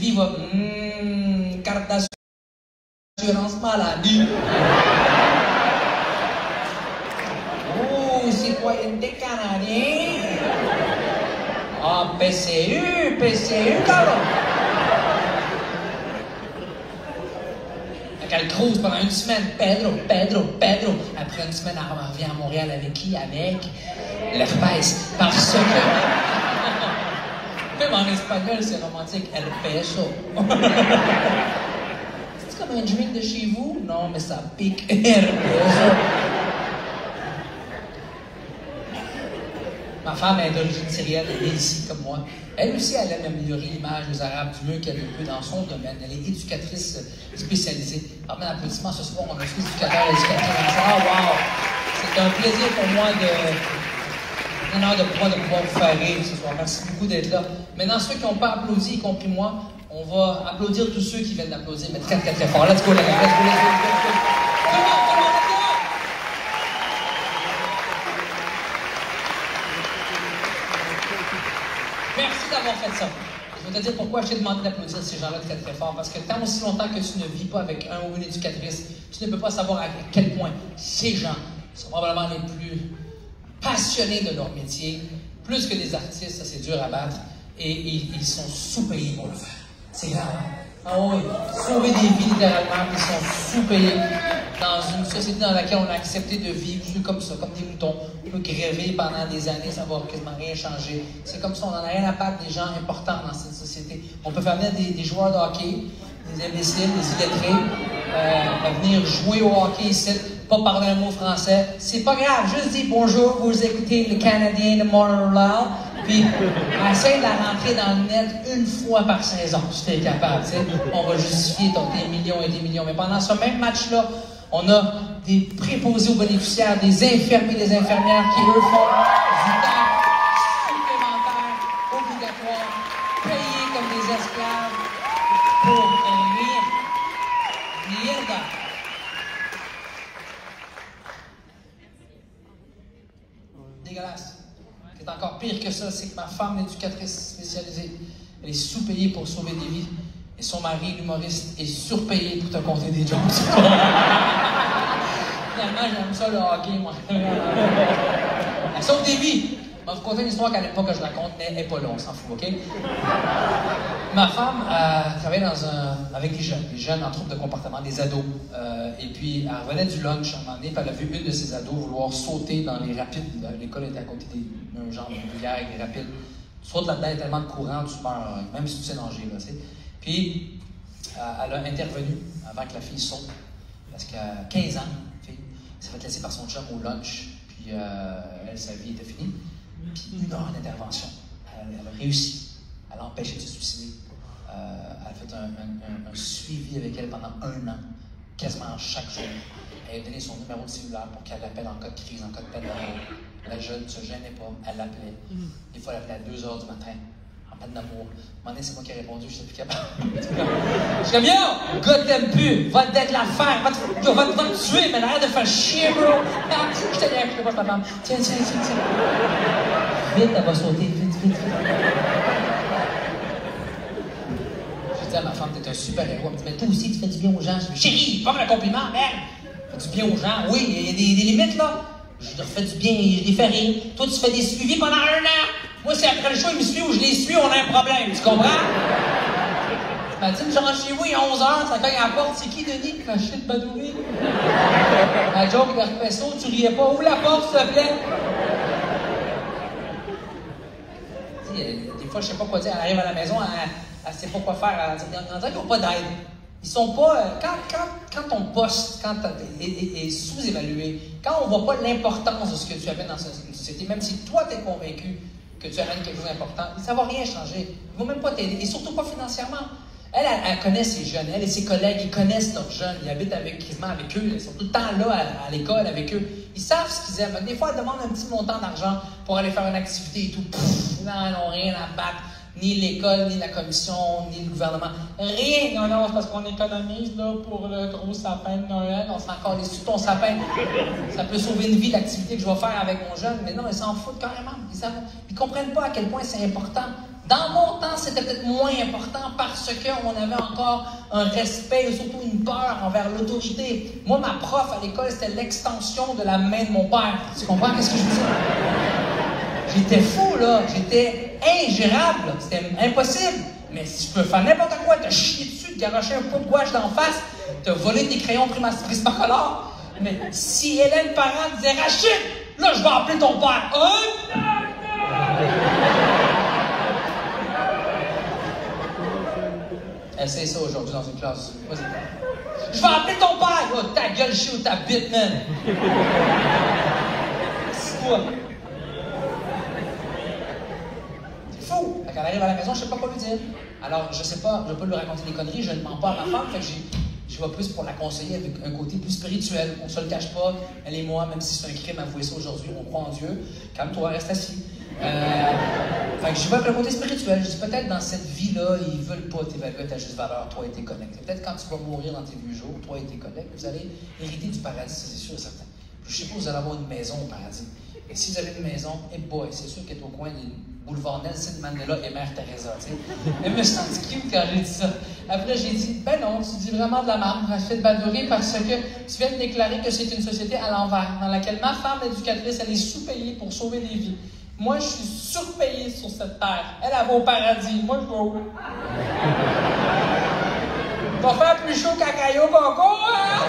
Guy va, carte d'assurance maladie. Oh, citoyenneté canadienne. Ah, PCU, cabrón. Elle cruise pendant une semaine. Pedro. Après une semaine, elle revient à Montréal avec qui? Avec l'herpès. Parce que... Même en espagnol, c'est romantique. El peso. C'est comme un drink de chez vous? Non, mais ça pique. El peso. Ma femme est d'origine syrienne, elle est ici comme moi. Elle aussi, elle aime améliorer l'image des Arabes du mieux qu'elle peut dans son domaine. Elle est éducatrice spécialisée. Parmi l'applaudissement ce soir, on a tous éducateurs et éducatrices. Ah, wow! C'est un plaisir pour moi un honneur de pouvoir vous faire rire ce soir. Merci beaucoup d'être là. Maintenant, ceux qui n'ont pas applaudi, y compris moi, on va applaudir tous ceux qui viennent d'applaudir, mais très, très, très fort. Let's go, les gars. Let's go. Come on, let's go! Merci d'avoir fait ça. Je vais te dire pourquoi je t'ai demandé d'applaudir ces gens-là très très fort. Parce que tant aussi longtemps que tu ne vis pas avec un ou une éducatrice, tu ne peux pas savoir à quel point ces gens sont probablement les plus passionnés de leur métier. Plus que des artistes, ça c'est dur à battre. Et ils sont sous-payés pour le faire. C'est grave. Ah oui, sauver des vies littéralement, ils sont sous-payés. Dans une société dans laquelle on a accepté de vivre comme ça, comme des moutons. On peut gréver pendant des années, ça va quasiment rien changer. C'est comme ça, on n'en a rien à battre des gens importants dans cette société. On peut faire venir des joueurs de hockey, des imbéciles, des illettrés, venir jouer au hockey ici, pas parler un mot français. C'est pas grave, juste dire bonjour, vous écoutez le Canadien de Montréal, puis essaye de la rentrer dans le net une fois par saison, si t'es capable, tu sais. On va justifier tes millions et des millions. Mais pendant ce même match-là, on a des préposés aux bénéficiaires, des infirmiers, des infirmières qui, eux, font du temps supplémentaire, obligatoire, payés comme des esclaves pour rien. Mierda. Dégueulasse. Ce qui est encore pire que ça, c'est que ma femme, l'éducatrice spécialisée, elle est sous-payée pour sauver des vies. Et son mari, l'humoriste, est surpayé pour te compter des jokes. Finalement, j'aime ça le hockey, moi. Elle sauve des vies. Je vais vous conter une histoire qu'elle n'aime pas que je raconte, mais elle n'est pas là, on s'en fout, OK? Ma femme travaillait avec des jeunes en trouble de comportement, des ados. Et puis, elle revenait du lunch un moment donné, puis elle a vu une de ses ados vouloir sauter dans les rapides. L'école était à côté d'un genre de rivière avec des rapides. Tu sautes là-dedans, il y a tellement de courant, tu meurs, même si tu sais nager, là, tu sais. Puis, elle a intervenu avant que la fille saute, parce qu'à 15 ans, la fille s'est fait laisser par son chum au lunch, puis elle, sa vie était finie. Puis 1 heure d'intervention. Elle a réussi. Elle a empêché de se suicider. Elle a fait un suivi avec elle pendant 1 an, quasiment chaque jour. Elle a donné son numéro de cellulaire pour qu'elle l'appelle en cas de crise, en cas de peine d'amour. La jeune ne se gênait pas, elle l'appelait. Des fois, elle appelait à 2 heures du matin. Peine d'amour. À un moment donné, c'est moi qui ai répondu, je sais plus capable. Je suis comme, yo, le gars t'aime plus, va te l'affaire, va te tuer, mais arrête de faire chier, bro. Je te dis, je te passe ma femme. Tiens. Vite, elle va sauter, vite. Je dis à ma femme, t'es un super héros. Elle me dit, mais toi aussi, tu fais du bien aux gens. Je dis, chérie, pas un compliment, merde. Tu fais du bien aux gens. Oui, il y a des limites, là. Je leur fais du bien, je les fais rire. Toi, tu fais des suivis pendant 1 an. Moi, c'est après le show, il me suit ou je les suis, on a un problème. Tu comprends? Elle m'a dit, genre, chez vous, il est 11h, ça cogne à la porte. C'est qui, Denis? La shit Badouri. La joke de Pesso, tu riais pas. Ouvre la porte, s'il te plaît. Des fois, je sais pas quoi dire. Elle arrive à la maison, elle sait pas quoi faire. On dirait qu'ils n'ont pas d'aide. Ils sont pas... Quand ton poste est sous-évalué, quand on voit pas l'importance de ce que tu amènes dans une société, même si toi, tu es convaincu que tu amènes quelque chose d'important, ça va rien changer. Ils vont même pas t'aider, et surtout pas financièrement. Elle connaît ses jeunes, elle et ses collègues, ils connaissent leurs jeunes, ils habitent quasiment avec eux, ils sont tout le temps là à l'école avec eux. Ils savent ce qu'ils aiment. Des fois, elles demandent un petit montant d'argent pour aller faire une activité et tout. Non, ils n'ont rien à battre. Ni l'école, ni la commission, ni le gouvernement. Rien. Non, c'est parce qu'on économise là, pour le gros sapin de Noël. On s'en calisse sur ton sapin. Ça peut sauver une vie, l'activité que je vais faire avec mon jeune. Mais non, ils s'en foutent carrément. Ils ne comprennent pas à quel point c'est important. Dans mon temps, c'était peut-être moins important parce qu'on avait encore un respect et surtout une peur envers l'autorité. Moi, ma prof à l'école, c'était l'extension de la main de mon père. Tu comprends qu'est-ce que je veux dire? J'étais fou, là. J'étais ingérable. C'était impossible. Mais si je peux faire n'importe quoi, te chier dessus, te garocher un pot de gouache d'en face, te voler tes crayons Prismacolor. Mais si Hélène Parent disait « Rachid, là, je vais appeler ton père. » Essaye ça aujourd'hui dans une classe. Vas-y. Je vais appeler ton père! Oh, ta gueule, chie ou ta bite, man! C'est quoi? C'est fou! Quand elle arrive à la maison, je sais pas quoi lui dire. Alors, je sais pas, je vais pas lui raconter des conneries, je ne mens pas à ma femme, fait que je vais plus pour la conseiller avec un côté plus spirituel. On se le cache pas, elle et moi, même si c'est un crime avouer ça aujourd'hui, on croit en Dieu. Calme-toi, reste assis. Fait que je vais avec le côté spirituel. Je dis peut-être dans cette vie-là, ils veulent pas t'évaluer à ta juste valeur, toi et tes collègues. Peut-être quand tu vas mourir dans tes vieux jours, toi et tes collègues, vous allez hériter du paradis, c'est sûr et certain. Je sais pas, vous allez avoir une maison au paradis. Et si vous avez une maison, boy, c'est sûr qu'elle est au coin du boulevard Nelson Mandela et Mère Teresa, tu sais. Elle me senti cute quand j'ai dit ça. Après, j'ai dit, ben non, tu dis vraiment de la merde, Rachid Badouri, parce que tu viens de déclarer que c'est une société à l'envers, dans laquelle ma femme éducatrice, elle est sous-payée pour sauver des vies. Moi, je suis surpayé sur cette terre. Elle va au paradis. Moi, je vais où? Va faire plus chaud qu'à Caillou Coco, hein?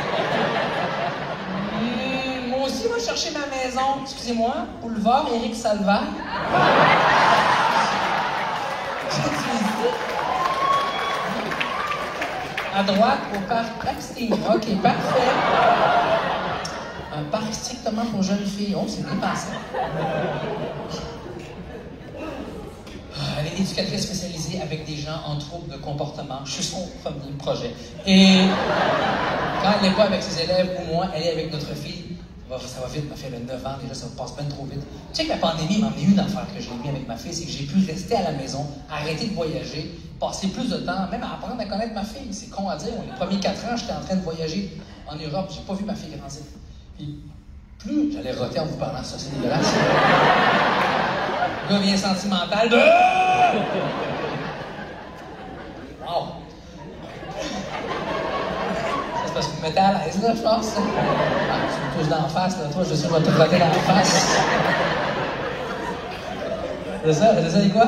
Moi aussi, moi, chercher ma maison. Excusez-moi, boulevard Éric Salvaire. À droite, au parc Epstein. OK, parfait. Un parc strictement pour jeunes filles. Oh, c'est bien passé. Elle est éducatrice spécialisée avec des gens en troubles de comportement. Je suis son premier projet. Et quand elle n'est pas avec ses élèves ou moi, elle est avec notre fille. Ça va vite, ma fille a 9 ans, déjà ça passe pas trop vite. Tu sais que la pandémie m'a amené une affaire que j'ai mis avec ma fille, c'est que j'ai pu rester à la maison, arrêter de voyager, passer plus de temps, même à apprendre à connaître ma fille. C'est con à dire, les premiers 4 ans, j'étais en train de voyager en Europe, j'ai pas vu ma fille grandir. Puis plus j'allais roter en vous parlant, ça c'est dégueulasse. Le gars bien sentimental. Wow! C'est parce que vous me mettez à l'aise, là, je pense. Tu me touches d'en face, là. Toi, je sais, je vais te roter dans la face. C'est ça? C'est quoi?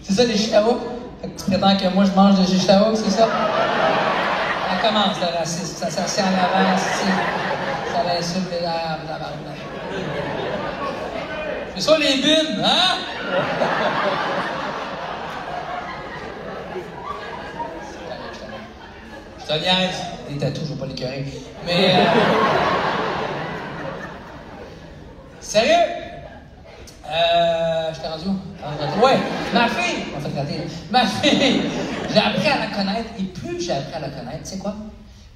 C'est ça, les chihuahuas? Fait que tu prétends que moi, je mange des chihuahuas, c'est ça? Ça commence, le racisme. Ça s'assied en avant, ça l'insulte les arabes. C'est ça, les bunes, hein? Je te niaise. Les tatous, je ne vais pas l'écœurer. Mais... Sérieux? Je t'ai rendu où? Ouais, ma fille! On va fait gratter, là. Ma fille! J'ai appris à la connaître, et plus j'ai appris à la connaître, tu sais quoi?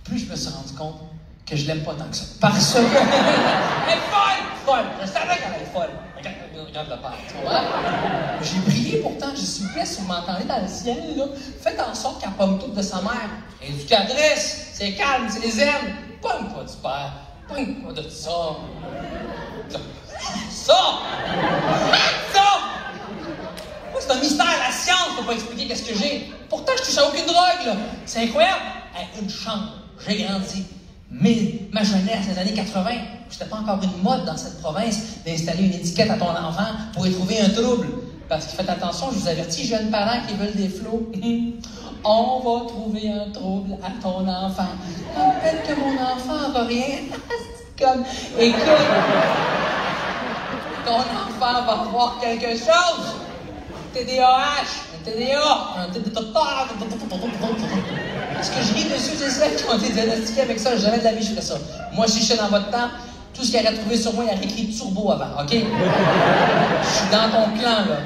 Plus je me suis rendu compte que je l'aime pas tant que ça. Parce que... Elle est folle! Je savais qu'elle est folle. Regarde le père, tu vois? J'ai prié pourtant, je suis plaît, si vous m'entendez dans le ciel, là, faites en sorte qu'elle pomme toute de sa mère. Éducatrice, c'est calme, c'est les aimes. Pomme pas du père, pomme pas de ça. Ça! Moi, c'est un mystère, la science peut pas expliquer qu'est-ce que j'ai. Pourtant, je touche à aucune drogue, là. C'est incroyable. Une chambre, j'ai grandi. Mais ma jeunesse, les années 80, c'était pas encore une mode dans cette province d'installer une étiquette à ton enfant pour y trouver un trouble. Parce que faites attention, je vous avertis, jeunes parents qui veulent des flots, on va trouver un trouble à ton enfant. Peut-être que mon enfant va rien. Comme, écoute, ton enfant va voir quelque chose. TDAH, un TDA, ce que je ris dessus, c'est ceux qui ont été diagnostiqués avec ça. Jamais de la vie, je ferais ça. Moi, si je suis dans votre temps, tout ce qu'il aurait trouvé sur moi, il aurait écrit turbo avant, OK? Je suis dans ton clan, là.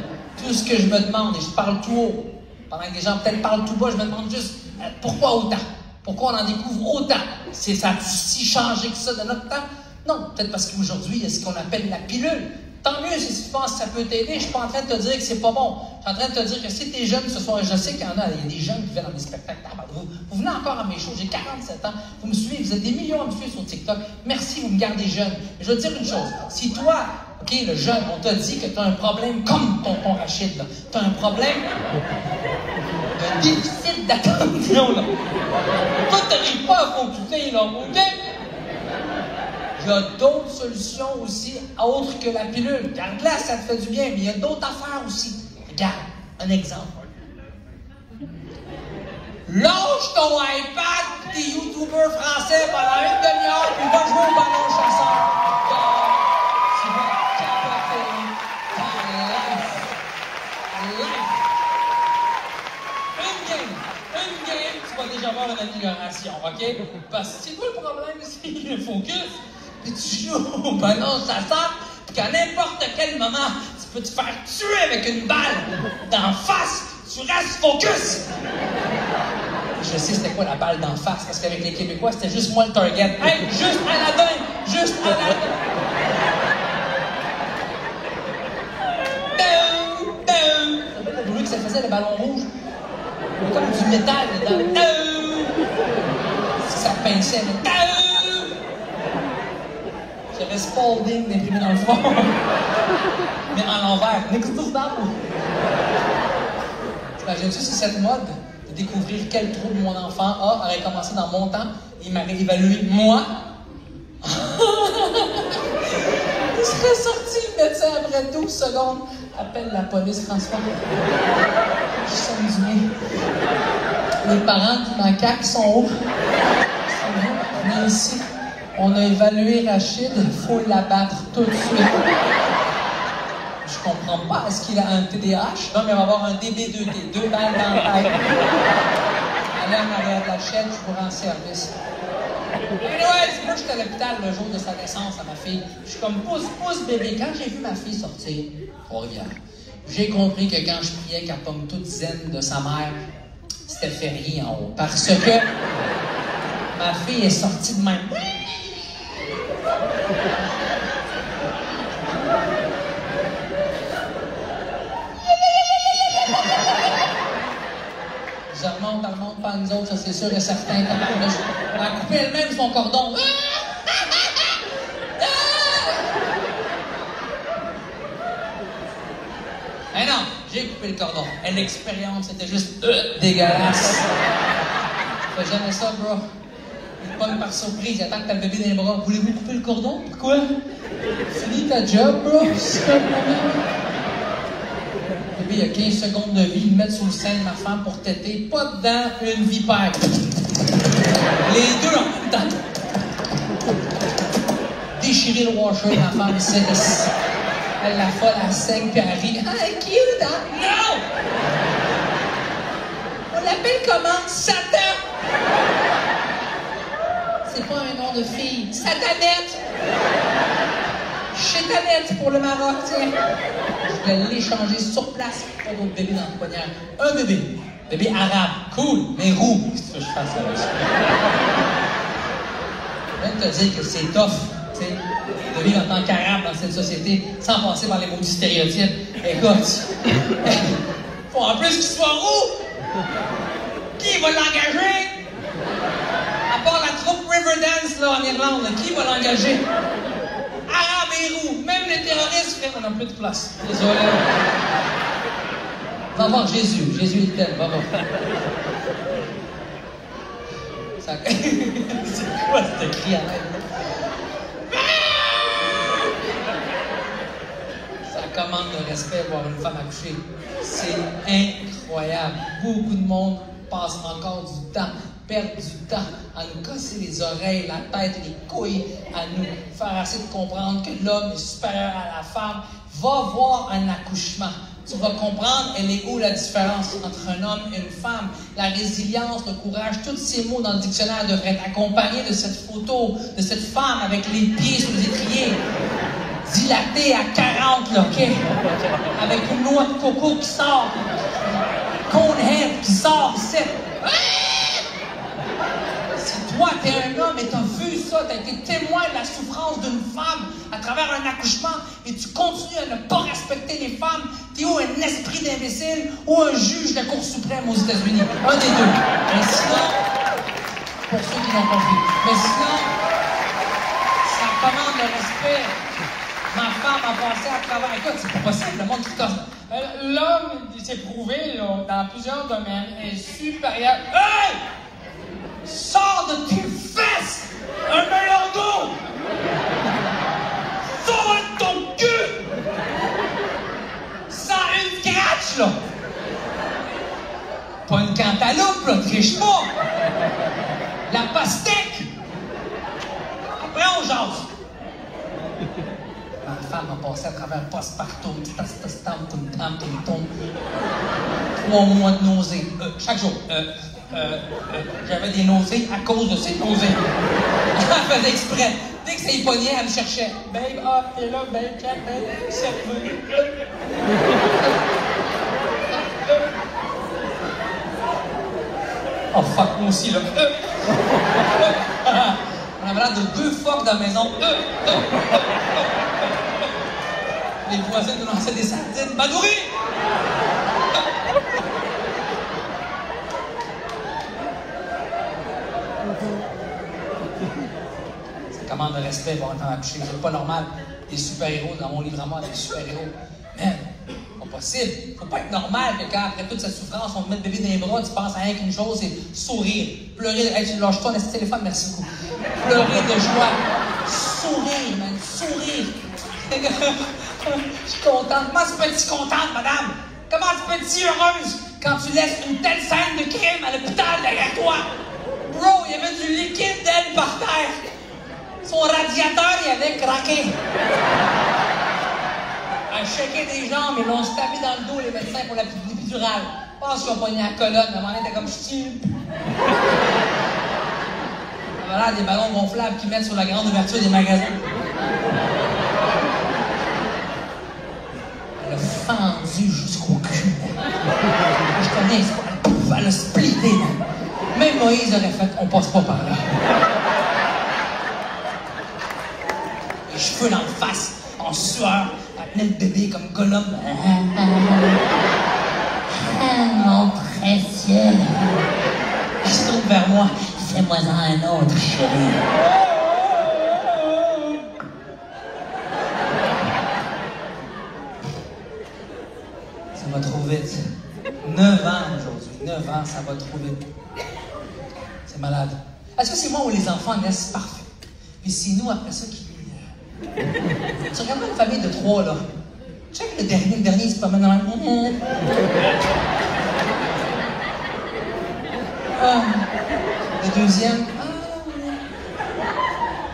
Tout ce que je me demande, et je parle tout haut, pendant que des gens peut-être parlent tout bas, je me demande juste pourquoi autant? Pourquoi on en découvre autant? Ça a si changé que ça de notre temps? Non, peut-être parce qu'aujourd'hui, il y a ce qu'on appelle la pilule. Tant mieux si tu penses que ça peut t'aider. Je suis pas en train de te dire que c'est pas bon. Je suis en train de te dire que si t'es jeune ce soir, je sais qu'il y en a, il y a des jeunes qui viennent dans des spectacles. Vous venez encore à mes shows, j'ai 47 ans, vous me suivez, vous êtes des millions à me suivre sur TikTok. Merci, vous me gardez jeune. Mais je veux te dire une chose, si toi, OK, le jeune, on t'a dit que tu as un problème comme tonton Rachid. Tu as un problème de déficit d'attention. Là. Toi, tu n'arrives pas à fonctionner, là, OK? Il y a d'autres solutions aussi, autres que la pilule. Garde-la, ça te fait du bien, mais il y a d'autres affaires aussi. Regarde, un exemple. Lâche ton iPad des youtubeurs français pendant une demi-heure, puis va jouer au ballon chasseur. Tu vas capoter ta life. Une game, tu vas déjà voir une amélioration, OK? Parce que c'est quoi le problème ici? Le focus. Puis tu joues au ballon chasseur, puis qu'à n'importe quel moment, tu peux te faire tuer avec une balle d'en face. Tu restes focus! Je sais c'était quoi la balle d'en face, parce qu'avec les Québécois, c'était juste moi le target. Hey, juste à la dinde! Juste à la dinde! Ça fait le bruit que ça faisait, le ballon rouge. Il y avait comme du métal dedans. Ça pinçait, mais... J'avais Spalding d'imprimé dans le fond. Mais en l'envers. Next to that. T'imagines-tu si cette mode de découvrir quel trouble mon enfant a aurait commencé dans mon temps et il m'aurait évalué moi? Il serait sorti le médecin après 12 secondes. Appelle la police, François. Je sonne du nez. Les parents qui m'encaquent sont où? Venez ici. On a évalué Rachid, il faut l'abattre tout de suite. Je comprends pas. Est-ce qu'il a un TDAH? Non, mais il va avoir un DB2T, 2 balles dans la tête. Allez en arrière de la chaîne, je vous rends service. Anyways, moi, j'étais à l'hôpital le jour de sa naissance à ma fille. Je suis comme pouce bébé. Quand j'ai vu ma fille sortir, Trois-Rivières, j'ai compris que quand je priais qu'elle pomme toute zen de sa mère, c'était férié en haut. Parce que ma fille est sortie de même. Elle remonte pas nous autres, ça c'est sûr et certain. Elle a coupé elle-même son cordon. Eh non, j'ai coupé le cordon. Et l'expérience, c'était juste dégueulasse. Je fais jamais ça, bro. Il pogne par surprise, il attend que t'as le bébé dans les bras. Voulez-vous couper le cordon? Pourquoi? Finis ta job, bro. Le bébé, il a 15 secondes de vie, le mettre sous le sein de ma femme pour téter. Pas dedans, une vipère. Les deux en même temps. Déchirer le washer de ma femme, c'est elle la folle, elle saigne, puis elle rit. Ah, cute, hein? Non! On l'appelle comment? Satan! C'est pas un nom de fille. Satanette! Chétanette pour le Maroc, tiens. Je vais l'échanger sur place. Pas d'autre bébé dans le poignard. Un bébé. Bébé arabe. Cool, mais roux. Qu'est-ce que je fasse avec ça? Je viens de te dire que c'est tough, tu sais, de vivre en tant qu'arabe dans cette société sans passer par les maudits stéréotypes. Écoute, faut en plus qu'il soit roux. Qui va l'engager? À part la troupe Riverdance là, en Irlande, qui va l'engager? Arabe et roux. Même les terroristes, on n'a plus de place. Désolé. Va voir Jésus. Jésus est tel. Va voir. Ça... C'est quoi ce cri à l'aide? Ça commande de respect voir une femme accoucher. C'est incroyable. Beaucoup de monde passe encore du temps, perd du temps à nous casser les oreilles, la tête, les couilles, à nous faire essayer de comprendre que l'homme est supérieur à la femme. Va voir un accouchement. Tu vas comprendre, elle est où la différence entre un homme et une femme. La résilience, le courage, tous ces mots dans le dictionnaire devraient être accompagnés de cette photo, de cette femme avec les pieds sous les étriers, dilatée à 40, là, OK? Avec une noix de coco qui sort, conehead qui sort, c'est... Si toi, t'es un homme et t'as vu ça, t'as été témoin de la souffrance d'une femme à travers un accouchement et tu continues à ne pas respecter les femmes, t'es ou un esprit d'imbécile ou un juge de la Cour suprême aux États-Unis. Un des deux. Mais sinon, pour ceux qui l'ont compris, mais sinon, ça commande le respect. Ma femme a passé à travers. Écoute, c'est pas possible, le monde qui casse. L'homme, c'est prouvé, là, dans plusieurs domaines, est supérieur. Hey! Sors de tes fesses! Un melon d'eau! Sors de ton cul! Sans une crache, là! Pas une cantaloupe, là, triche pas! La pastèque! Après, on jase! Ma femme a passé à travers postpartum, tastastam, tum-tam, tum-tum. 3 mois de nausées. Chaque jour. J'avais des nausées à cause de ces nausées. Elle faisait exprès. Dès que ça y pognait, elle me cherchait. Babe, t'es là, babe, check, babe, c'est venu. Oh fuck, moi aussi, là. On avait l'air de 2 phoques dans la maison. Les voisins nous lançaient des sardines. Badouri! Ça commande de respect pour entendre accoucher. C'est pas normal. Des super-héros dans mon livre à moi, des super-héros. Man, pas possible. Faut pas être normal que quand, après toute cette souffrance, on te met le bébé dans les bras, tu penses à rien qu'une chose, c'est sourire. Pleurer. Hey, tu lâches-toi dans ce téléphone, merci beaucoup. Pleurer de joie. Sourire, man. Sourire. Je suis contente. Comment tu peux être si contente, madame? Comment tu peux être si heureuse quand tu laisses une telle scène de crime à l'hôpital derrière toi? Bro, il y avait du liquide d'elle par terre. Son radiateur, il avait craqué. Elle checkait des jambes, ils l'ont stabé dans le dos, les médecins, pour l'épidurale. Je pense qu'ils ont pogné la colonne. À un moment donné, t'es comme ch'ti. Ça avait l'air des ballons gonflables qu'ils mettent sur la grande ouverture des magasins. Elle a fendu jusqu'au cul. Je connais, elle a splitté. Même Moïse aurait fait, on passe pas par là. Les cheveux dans la face, en sueur, elle tenait le bébé comme Gollum. Mon précieux. Elle se tourne vers moi. Fais-moi-en un autre, chérie. Ça va trop vite. 9 ans aujourd'hui. 9 ans, ça va trop vite. C'est malade. Est-ce que c'est moi où les enfants naissent parfaits? Puis c'est nous, après ça, qui... Tu regardes une famille de 3, là. Check le dernier, il se promène dans le... Le deuxième...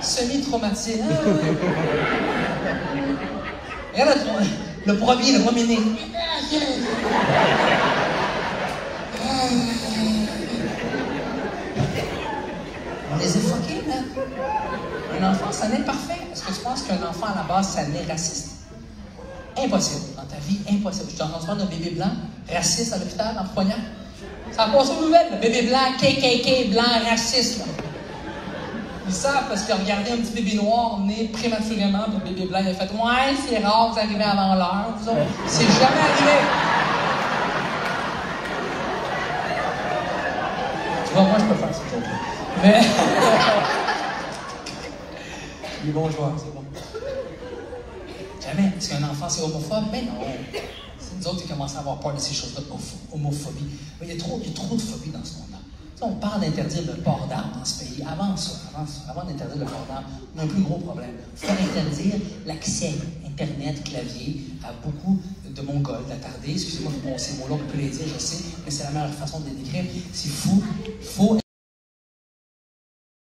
Semi-traumatisé. Regarde le premier né. On les a fuckés, man. Un enfant, ça naît parfait. Est-ce que tu penses qu'un enfant, à la base, ça naît raciste? Impossible. Dans ta vie, impossible. Je t'ai entendu parler d'un bébé blanc, raciste à l'hôpital, en poignard. Ça a passé aux nouvelles. Le bébé blanc, KKK, blanc, raciste, là. Ils savent parce qu'ils ont regardé un petit bébé noir né prématurément, puis le bébé blanc, il a fait « Ouais, c'est rare, vous arrivez avant l'heure, vous autres. » C'est jamais arrivé. Tu vois, moi, je peux faire ce joke-là. Mais... Il est bon joueur, c'est bon. Jamais. Est-ce qu'un enfant, c'est homophobe? Mais non. C'est nous autres qui commençons à avoir peur de ces choses-là, homophobie. Mais il y a trop de phobie dans ce monde-là. On parle d'interdire le port d'armes dans ce pays. Avant d'interdire le port d'armes, on a un plus gros problème. Il faut interdire l'accès Internet, clavier, à beaucoup de Mongols, d'attardés. Excusez-moi pour ces mots-là, on peut les dire, je sais, mais c'est la meilleure façon de les décrire. C'est fou.